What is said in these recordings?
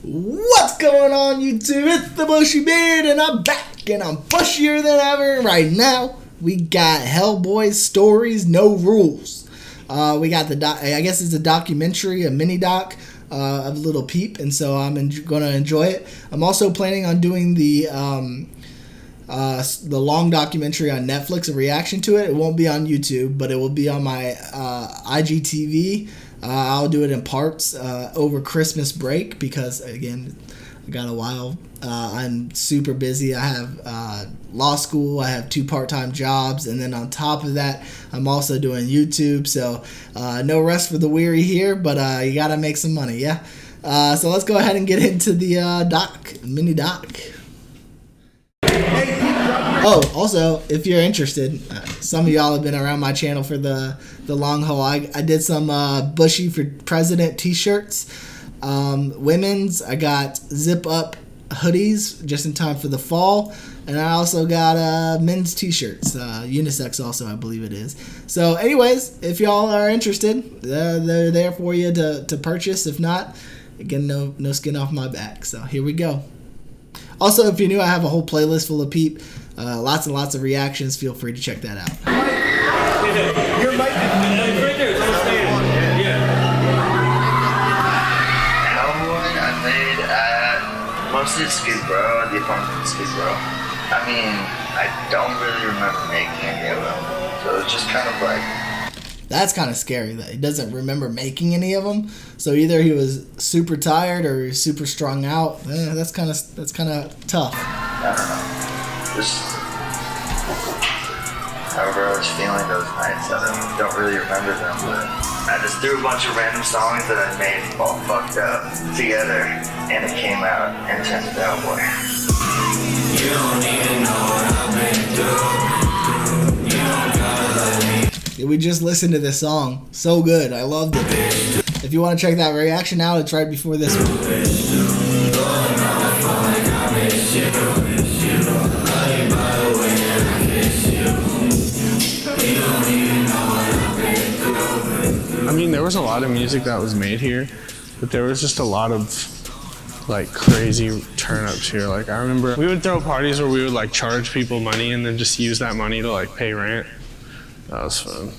What's going on, YouTube? It's the Bushy Beard, and I'm back, and I'm bushier than ever. Right now, we got Hellboy Stories, No Rules. We got I guess it's a documentary, a mini doc of Lil Peep, and so I'm going to enjoy it. I'm also planning on doing the long documentary on Netflix, a reaction to it. It won't be on YouTube, but it will be on my IGTV. I'll do it in parts over Christmas break because, again, I got a while. I'm super busy. I have law school. I have 2 part-time jobs. And then on top of that, I'm also doing YouTube. So no rest for the weary here, but you got to make some money, yeah? So let's go ahead and get into the mini doc. Oh, also, if you're interested, some of y'all have been around my channel for the long haul. I did some Bushy for President t-shirts. Women's, I got zip-up hoodies just in time for the fall. And I also got men's t-shirts, unisex also, I believe it is. So anyways, if y'all are interested, they're there for you to purchase. If not, again, no skin off my back. So here we go. Also, if you're new, I have a whole playlist full of Peep. Lots and lots of reactions. Feel free to check that out. Your mic is right there. It's on the stand. Hellboy, I played at mostly at Skid Row, the apartment at Skid Row. I mean, I don't really remember making any of them. So it's just kind of like... That's kind of scary that he doesn't remember making any of them. So either he was super tired or he was super strung out. That's kind of tough. I don't know. Just however I was feeling those nights, I don't really remember them, but I just threw a bunch of random songs that I made all fucked up together, and it came out and turned into Hellboy. You don't even know what I've been through. You don't gotta let me. We just listened to this song. So good. I loved it. If you want to check that reaction out, it's right before this one. I mean, there was a lot of music that was made here, but there was just a lot of like crazy turn-ups here. Like I remember we would throw parties where we would like charge people money and then just use that money to like pay rent. That was fun.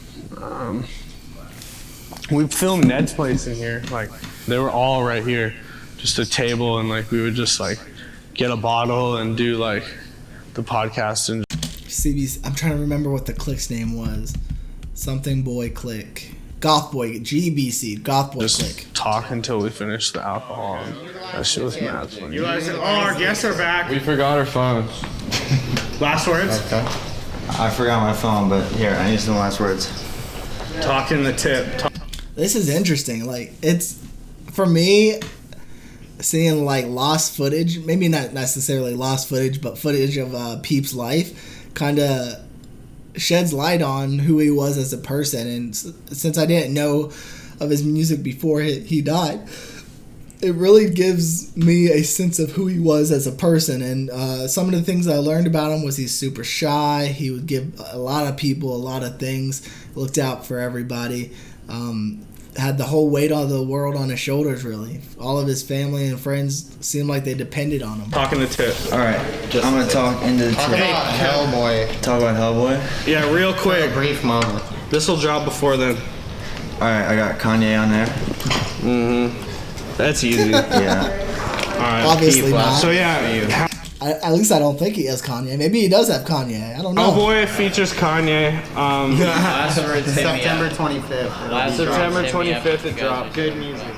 We filmed Ned's place in here. Like they were all right here, just a table, and like we would just like get a bottle and do like the podcast and. CBC, I'm trying to remember what the clique's name was. Something Boy Clique. Goth Boy, GBC, Goth Boy just Clique. Talk until we finished the alcohol. That shit was mad funny. You guys, our guests are back. We forgot our phones. Last words? Okay. I forgot my phone, but here, I need some last words. Talk in the tip. This is interesting. Like, it's, for me, seeing like lost footage, maybe not necessarily lost footage, but footage of Peep's life, kind of sheds light on who he was as a person. And since I didn't know of his music before he died, it really gives me a sense of who he was as a person. And some of the things I learned about him was he's super shy. He would give a lot of people a lot of things, looked out for everybody, had the whole weight of the world on his shoulders, really. All of his family and friends seemed like they depended on him. Talk in the tip. All right, I'm gonna talk into the Talk about Hellboy. Talk about Hellboy. Yeah, real quick. A brief moment. This will drop before then. All right, I got Kanye on there. That's easy. Yeah. All right. Obviously not. So yeah, At least I don't think he has Kanye. Maybe he does have Kanye. I don't know. Hellboy features Kanye. September 25th. September 25th it dropped. Good music.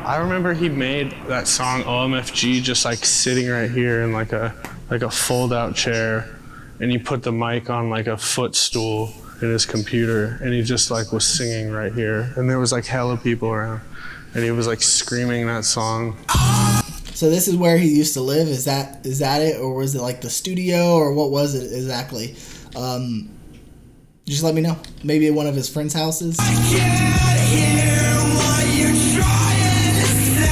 I remember he made that song OMFG just like sitting right here in like a fold-out chair, and he put the mic on like a footstool in his computer, and he just like was singing right here, and there was like hella people around, and he was like screaming that song. So this is where he used to live. Is that it, or was it like the studio, or what was it exactly? Just let me know. Maybe at one of his friends' houses. I can't hear what you're trying to say.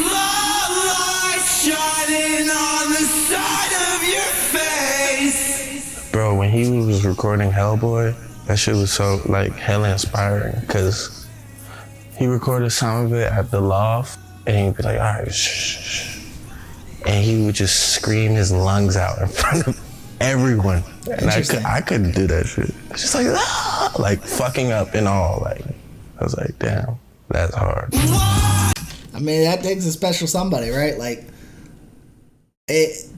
Light shining on the side of your face. Bro, when he was recording Hellboy, that shit was so like hella inspiring, because he recorded some of it at the loft. and he'd be like, all right, shh. And he would just scream his lungs out in front of everyone. And I couldn't do that shit. Just like, ah! Like fucking up and all. Like, I was like, damn, that's hard. I mean, that takes a special somebody, right? Like,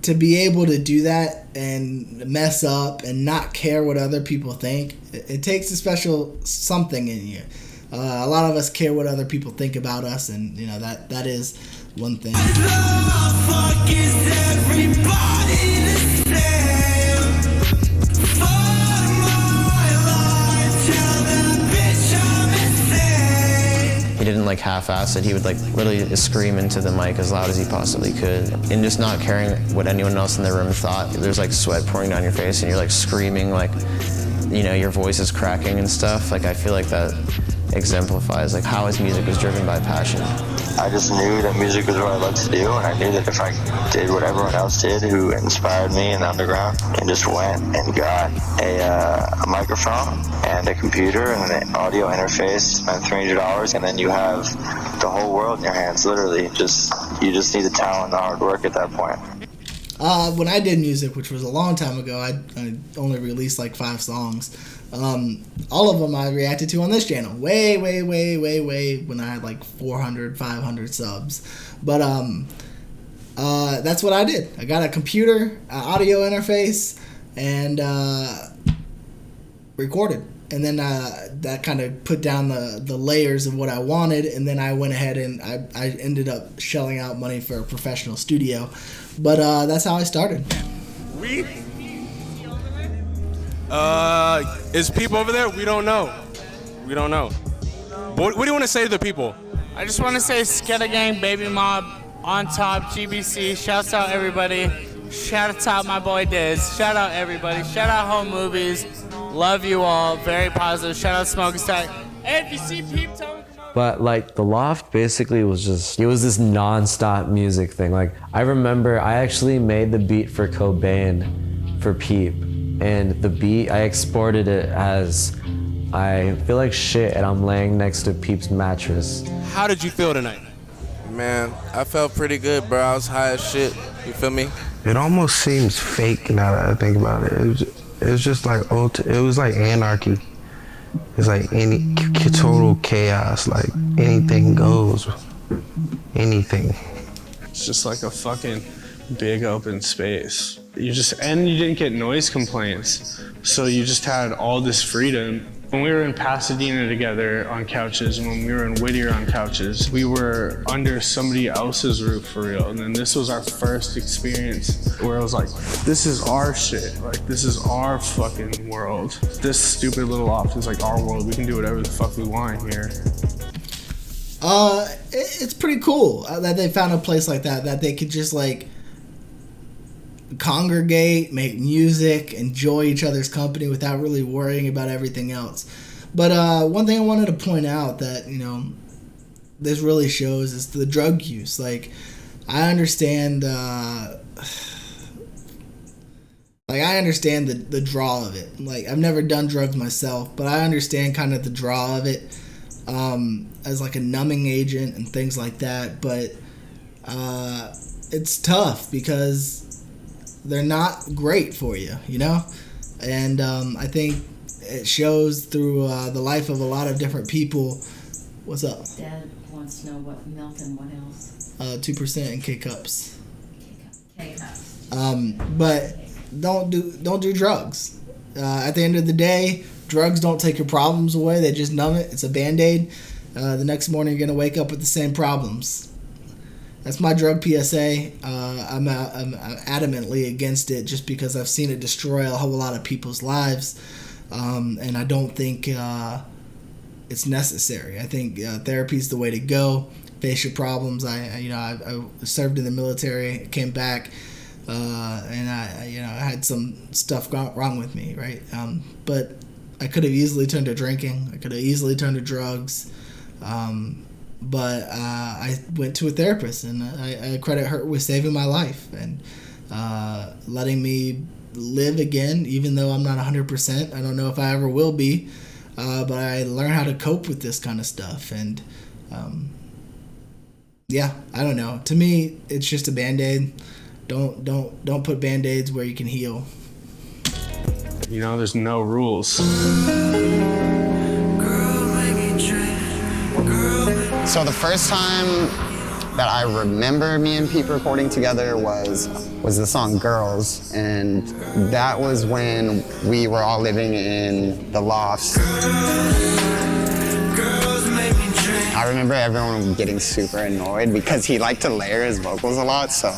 to be able to do that and mess up and not care what other people think, it takes a special something in you. A lot of us care what other people think about us, and you know that is one thing. He didn't like half-ass it. He would like literally scream into the mic as loud as he possibly could, and just not caring what anyone else in the room thought. There's like sweat pouring down your face, and you're like screaming, like, you know, your voice is cracking and stuff. Like, I feel like that exemplifies like how his music was driven by passion. I just knew that music was what I loved to do, and I knew that if I did what everyone else did who inspired me in the underground, and just went and got a microphone and a computer and an audio interface, spent $300, and then you have the whole world in your hands, literally. You just need the talent and the hard work at that point. When I did music, which was a long time ago, I only released like 5 songs. All of them I reacted to on this channel. Way when I had like 400, 500 subs. But that's what I did. I got a computer, audio interface, and recorded. And then that kind of put down the layers of what I wanted. And then I went ahead and I ended up shelling out money for a professional studio. But that's how I started. Is Peep over there? We don't know. What do you want to say to the people? I just want to say Sketta Gang, Baby Mob, on top, GBC. Shouts out everybody. Shout out my boy Diz. Shout out everybody. Shout out Home Movies. Love you all. Very positive. Shout out Smoke Stack. Hey, if you see Peep, tell me. But like the Loft basically was just, it was this non-stop music thing. Like I remember I actually made the beat for Cobain for Peep. And the beat, I exported it as I feel like shit and I'm laying next to Peep's mattress. How did you feel tonight? Man, I felt pretty good, bro. I was high as shit. You feel me? It almost seems fake now that I think about it. It was just like it was like anarchy. It's like any total chaos. Like anything goes. Anything. It's just like a fucking big open space. You didn't get noise complaints, so you just had all this freedom. When we were in Pasadena together on couches, and when we were in Whittier on couches, we were under somebody else's roof for real. And then this was our first experience where it was like, this is our shit. Like, this is our fucking world. This stupid little loft is like our world. We can do whatever the fuck we want here. It's pretty cool that they found a place like that they could just like congregate, make music, enjoy each other's company without really worrying about everything else. But one thing I wanted to point out that, you know, this really shows is the drug use. Like, I understand the draw of it. Like, I've never done drugs myself, but I understand kind of the draw of it as like a numbing agent and things like that. But it's tough because they're not great for you, you know? And I think it shows through the life of a lot of different people. What's up? Dad wants to know what milk and what else. 2% in K-cups. K-cups. But don't do drugs. At the end of the day, drugs don't take your problems away. They just numb it. It's a Band-Aid. The next morning you're going to wake up with the same problems. That's my drug PSA. I'm adamantly against it just because I've seen it destroy a whole lot of people's lives, and I don't think it's necessary. I think therapy is the way to go. Face your problems. I served in the military, came back, and I had some stuff wrong with me, right? But I could have easily turned to drinking. I could have easily turned to drugs. But I went to a therapist, and I credit her with saving my life and letting me live again, even though I'm not 100%. I don't know if I ever will be, but I learned how to cope with this kind of stuff. And Yeah, I don't know. To me, it's just a Band-Aid. Don't put Band-Aids where you can heal. You know, there's no rules. So the first time that I remember me and Pete recording together was the song Girls, and that was when we were all living in the lofts. I remember everyone getting super annoyed because he liked to layer his vocals a lot, so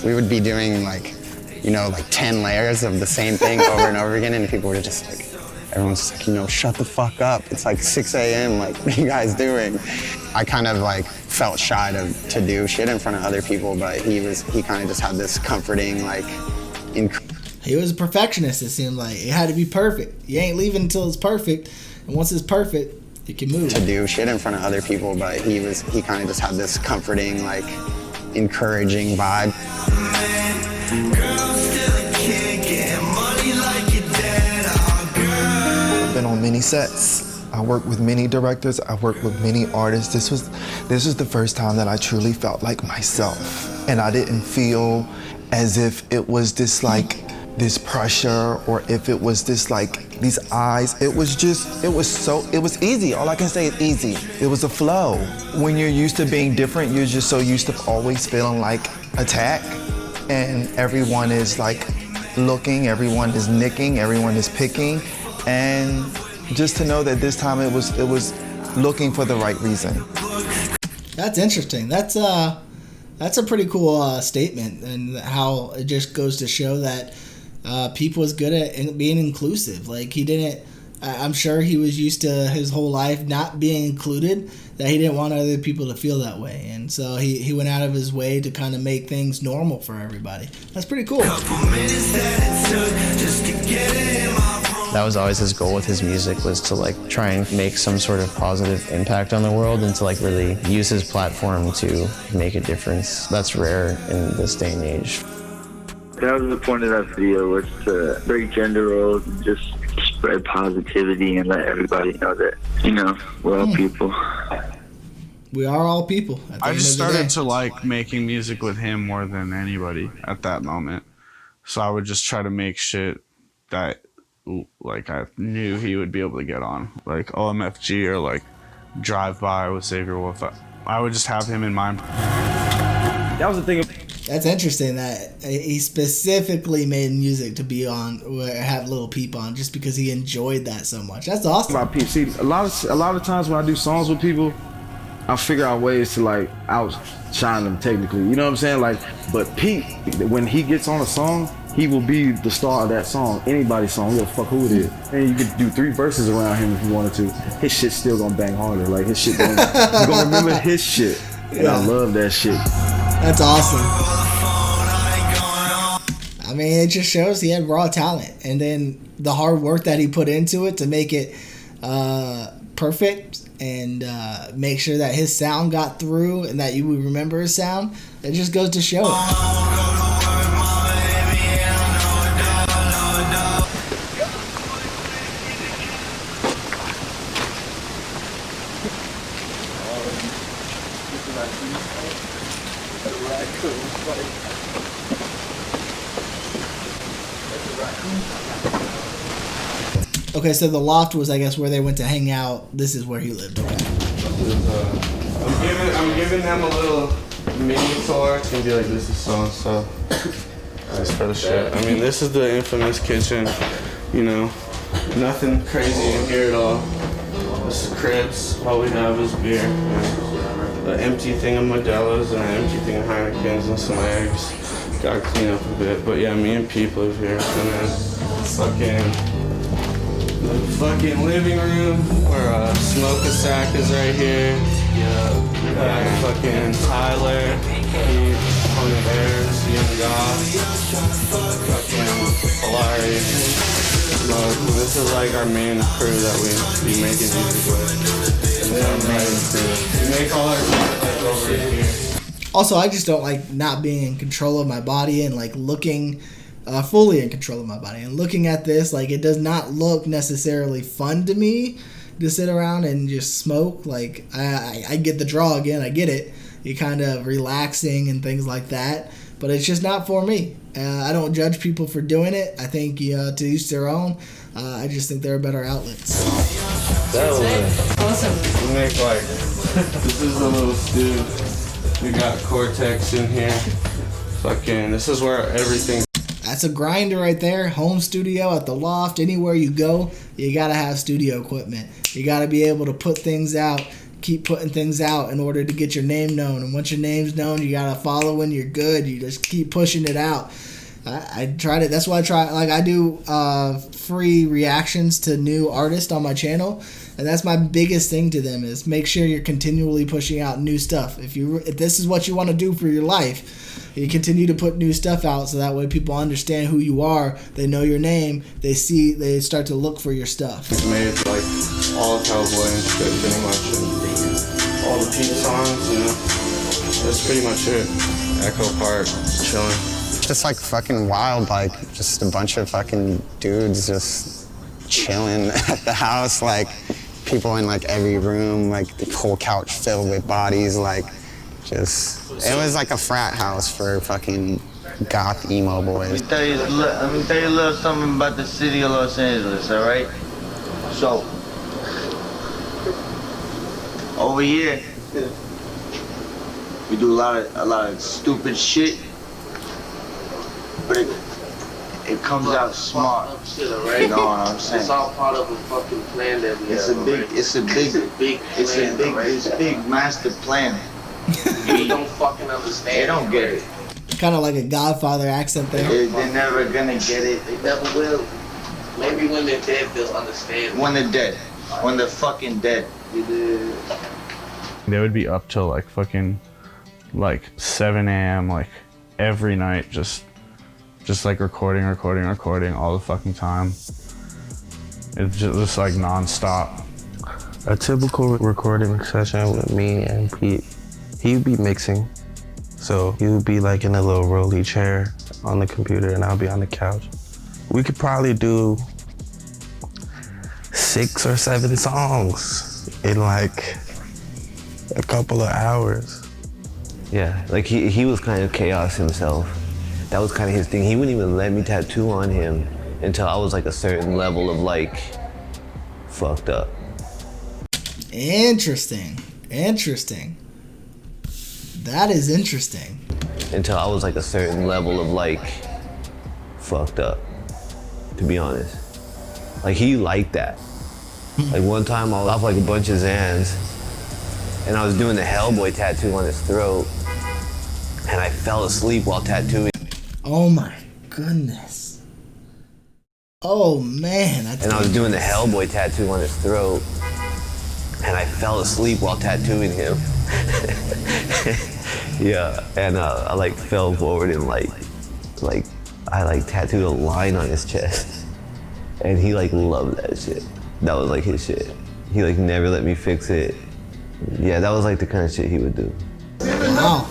we would be doing like 10 layers of the same thing over and over again, and people were just like, everyone's just like, shut the fuck up. It's like 6 a.m., like, what are you guys doing? I kind of like felt shy to do shit in front of other people, but he kind of just had this comforting, like, he was a perfectionist, it seemed like. It had to be perfect. You ain't leaving until it's perfect, and once it's perfect, you can move. To do shit in front of other people, but he kind of just had this comforting, like, encouraging vibe. I've been on many sets. I worked with many directors. I worked with many artists. This was the first time that I truly felt like myself, and I didn't feel as if it was this like this pressure, or if it was this like these eyes. It was easy. All I can say is easy. It was a flow. When you're used to being different, you're just so used to always feeling like attack, and everyone is like looking, everyone is nicking, everyone is picking, and just to know that this time it was looking for the right reason. That's interesting. That's a pretty cool statement, and how it just goes to show that Peep was good at being inclusive. Like, he didn't, I'm sure he was used to his whole life not being included, that he didn't want other people to feel that way. And so he went out of his way to kind of make things normal for everybody. That's pretty cool. That was always his goal with his music, was to like try and make some sort of positive impact on the world, and to like really use his platform to make a difference. That's rare in this day and age. That was the point of that video, was to break gender roles and just spread positivity and let everybody know that, we're all people. We are all people. I just started to like making music with him more than anybody at that moment. So I would just try to make shit that like I knew he would be able to get on, like OMFG or like Drive By with Xavier Wolf. I would just have him in mind. That was the thing. That's interesting that he specifically made music to be on, or have Lil Peep on, just because he enjoyed that so much. That's awesome. About Peep, see, a lot of times when I do songs with people, I figure out ways to like outshine them technically. You know what I'm saying? Like, but Pete, when he gets on a song, he will be the star of that song. Anybody's song, you don't fuck who it is. And you could do 3 verses around him if you wanted to. His shit's still gonna bang harder. Like, his shit, you're gonna remember his shit. And I love that shit. That's awesome. I mean, it just shows he had raw talent, and then the hard work that he put into it to make it perfect, and make sure that his sound got through and that you would remember his sound. It just goes to show it. Okay, so the loft was, I guess, where they went to hang out. This is where he lived. Okay. I'm giving them a little mini tour. It's gonna be like, this is so and so. That's for the shit. I mean, this is the infamous kitchen. Nothing crazy in here at all. This is cribs. All we have is beer. An empty thing of Modelo's and an empty thing of Heineken's and some eggs. Gotta clean up a bit. But yeah, me and Peep live here. And then the fucking living room where Smoke-a-Sack is right here. Yeah. Fucking Tyler, Pete, Tony Bears, Young Goth, fucking Polari, Smoke. This is like our main crew that we be making music with. And then we make all our music like over here. Also, I just don't like not being in control of my body and like looking fully in control of my body. And looking at this, like, it does not look necessarily fun to me to sit around and just smoke. Like, I get the draw again. I get it. you're kind of relaxing and things like that. But it's just not for me. I don't judge people for doing it. I think to each their own. I just think there are better outlets. Awesome. We make like, this is a little stew. We got Cortex in here. Fucking, this is where everything. That's a grinder right there. Home studio, at the loft, anywhere you go, you gotta have studio equipment. You gotta be able to put things out, keep putting things out in order to get your name known. And once your name's known, you gotta follow when you're good. You just keep pushing it out. I tried it. That's why I try. Like, I do free reactions to new artists on my channel, and that's my biggest thing to them is make sure you're continually pushing out new stuff. If this is what you want to do for your life, you continue to put new stuff out so that way people understand who you are. They know your name. They start to look for your stuff. It's made like all of Hellboy and shit, pretty much, and all the Peep songs. You know, that's pretty much it. Echo Park, chilling. Just like fucking wild, like just a bunch of fucking dudes just chilling at the house, like people in like every room, like the whole couch filled with bodies, like just, it was like a frat house for fucking goth emo boys. Let me tell you a little something about the city of Los Angeles, all right? So, over here, we do a lot of stupid shit. But it comes out smart. You know what I'm saying? It's all part of a fucking plan that we have. It's a big master plan. You don't fucking understand. They don't get it. Kind of like a Godfather accent there. They're never gonna get it. They never will. Maybe when they're dead, they'll understand. When they're dead. When they're fucking dead. They would be up till like fucking like 7 a.m. like every night, just like recording all the fucking time. It's just like non-stop. A typical recording session with me and Pete, he would be mixing. So he would be like in a little rolly chair on the computer and I'll be on the couch. We could probably do 6 or 7 songs in like a couple of hours. Yeah, like he was kind of chaos himself. That was kind of his thing. He wouldn't even let me tattoo on him until I was like a certain level of like fucked up. Interesting. That is interesting. Until I was like a certain level of like fucked up, to be honest. Like he liked that. Like one time I was off like a bunch of Xans and I was doing the Hellboy tattoo on his throat and I fell asleep while tattooing. Oh my goodness. Oh man. And I was doing the Hellboy tattoo on his throat and I fell asleep while tattooing him. Yeah, and I like fell forward and like I tattooed a line on his chest. And he like loved that shit. That was like his shit. He like never let me fix it. Yeah, that was like the kind of shit he would do. Wow.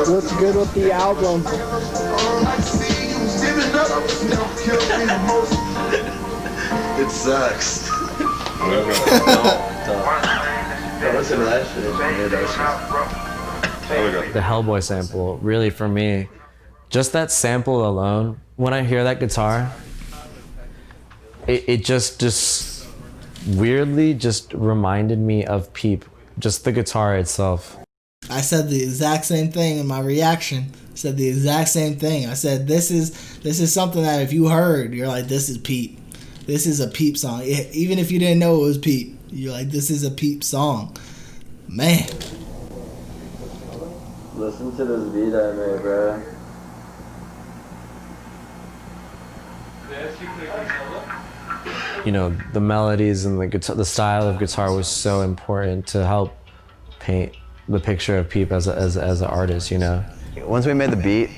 What's good with the album? It sucks. Listen to that shit. The Hellboy sample, really for me, just that sample alone, when I hear that guitar, it just weirdly just reminded me of Peep, just the guitar itself. I said the exact same thing in my reaction. I said the exact same thing. I said this is something that if you heard, you're like, this is Peep. This is a Peep song. Even if you didn't know it was Peep, you're like, this is a Peep song. Man. Listen to this beat I made, bro. You know, the melodies and the guitar, the style of guitar was so important to help paint the picture of Peep as an artist, you know. Once we made the beat,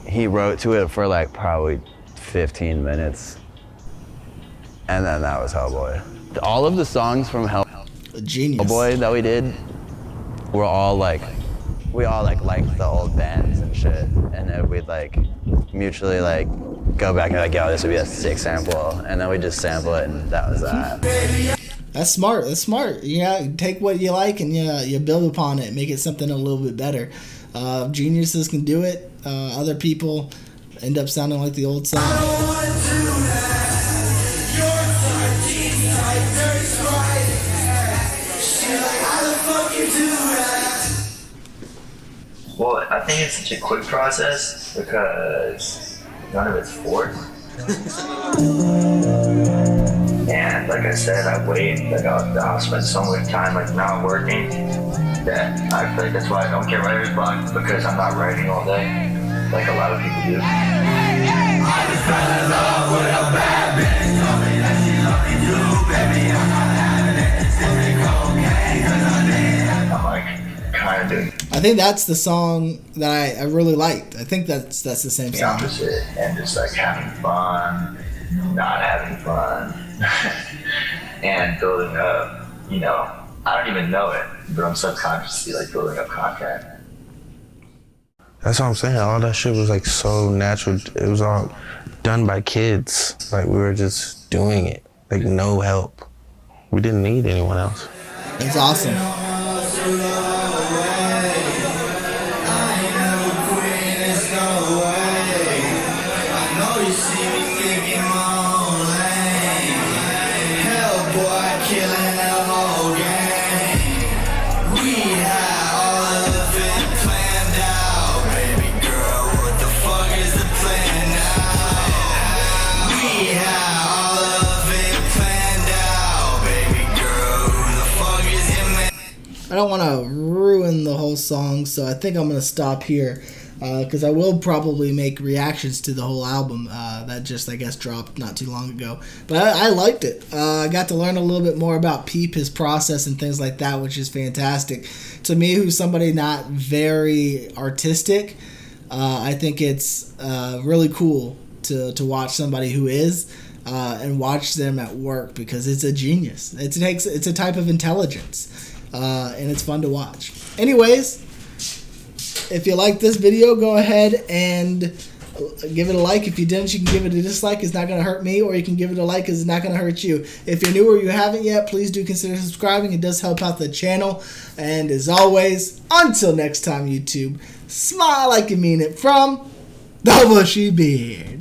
he wrote to it for like probably 15 minutes. And then that was Hellboy. All of the songs from Hellboy that we did were all like we all like liked the old bands and shit, and then we'd like mutually like go back and like, yo, this would be a sick sample, and then we just sample it, and that was that. That's smart. That's smart. Yeah, take what you like and you build upon it, make it something a little bit better. Geniuses can do it. Other people end up sounding like the old song. Well, I think it's such a quick process because none of it's forced. And like I said, I wait, like I'll spend so much time like not working that I feel like that's why I don't get writer's block, because I'm not writing all day like a lot of people do. I'm like kind of doing I think that's the song that I really liked. I think that's the same the song. opposite and just like having fun, not having fun, and building up, you know, I don't even know it, but I'm subconsciously like building up content. That's what I'm saying. All that shit was like so natural. It was all done by kids. Like we were just doing it. Like no help. We didn't need anyone else. It's awesome. I don't want to ruin the whole song, so I think I'm going to stop here because I will probably make reactions to the whole album that just, I guess, dropped not too long ago. But I liked it. I got to learn a little bit more about Peep, his process, and things like that, which is fantastic. To me, who's somebody not very artistic, I think it's really cool to watch somebody who is and watch them at work because it's a genius. It's a type of intelligence. And it's fun to watch. Anyways, if you like this video, go ahead and give it a like. If you didn't, you can give it a dislike. It's not going to hurt me, or you can give it a like because it's not going to hurt you. If you're new or you haven't yet, please do consider subscribing. It does help out the channel. And as always, until next time, YouTube, smile like you mean it from the Bushy Beard.